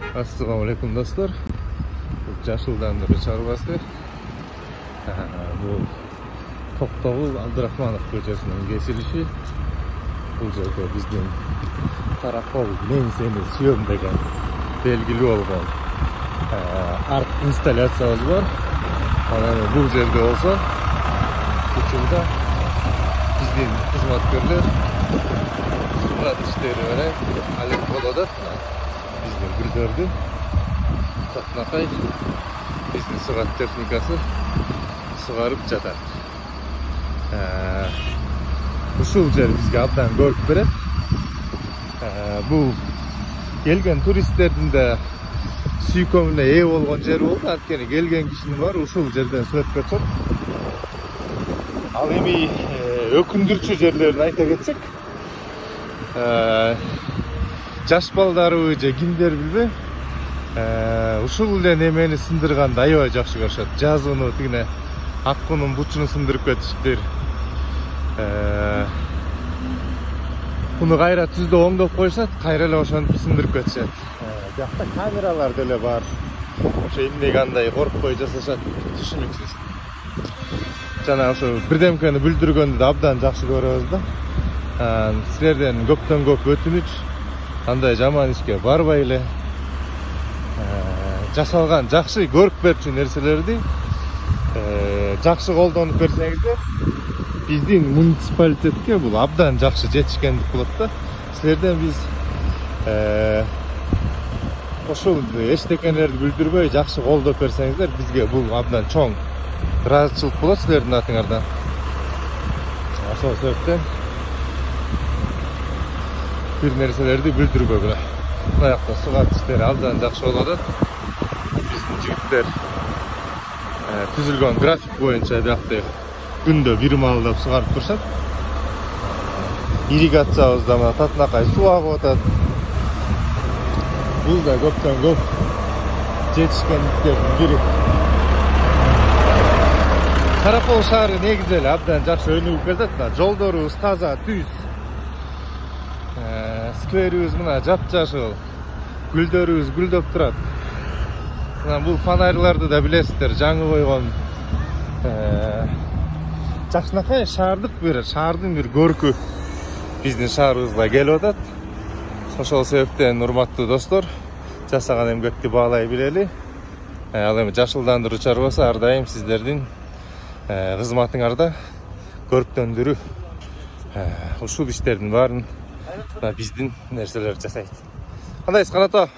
Assalamu alaikum dostlar. Жашылдандыруу чарбасы. Bu Toktogul Abdurahmanov көчөсүнүн кесилиши. Бул жерде биздин Каракол мен сени сүйөм деген белгилүү болгон арт инсталляциябыз бар. Анан бул жерде болсо учурда биздин кызматкерлер сыгат иштери менен алек болот. Биздин гүлдөрдү такнакай биздин сыгат техникасы сыгарып жатат. Ушул жер бизге абдан көрүп берет. Бул келген туристтердин да сүйкөмүнө ээ болгон жер болду. Анткени келген кишинин баары ушул жерден сүрөткө чыгып. Ал эми өкүндүрчү жерлерин айта кетсек, жаш балдарыбы же кимдер билбейм, ушул эле немени сындырганды аябай жакшы көрүшөт. Жазууну тигине аккунун бучун сындырып кетишиптир. Буну кайра түздө оңдоп коюшат, кайра эле ошентип сындырып кетишет. Жакта камералар деле бар. Ошо эмне кандай коркпой жасашат, түшүнүксүз. Жана ошо бирдемкени билдиргөндү да абдан жакшы көрөбүз да. Силерден көптөн көп өтүнүч, андай жаман ишке барбай эле жасалган жакшы көрүп берчү нерселерди жакшы колдонуп берсеңиздер, биздин муниципалитетке бул абдан жакшы жетишкендик болот да. Силерден биз ошол эчтекелерди билдирбөй жакшы колдоп берсеңиздер, бизге бул абдан чоң ыраазычылык болот силердин атыңардан. Ошол себептен бир нерселерди билдирбөгүлө. Аякта сыгат иштери абдан жакшы болуп атат. Биздин жигиттер түзүлгөн график боюнча биякта күндө бир маалдап сыгарып турушат. Ирригациябыз да мына татынакай суу агып атат. Бул да көптөн көп жетишкендиктердин бири. Каракол шаары негизи эле абдан жакшы өнүгүп келатат. Жолдорубуз таза, түз. Скверибиз мына жапжашыл. Гүлдөрүбүз гүлдөп турат. Мына бул фонарьларды да билесиздер, жаңы койгон. Жакшынакай шаардын бир көркү биздин шаарыбызга келип атат. Ошол себептен урматтуу достор, жасаган эмгекти баалай билели. Ал эми жашылдандыруу чарбасы ар дайым сиздердин кызматыңарда көрктөндүрүү. Ушул иштердин баарын биздин нерселер жасайт. Кандайсыз Канато?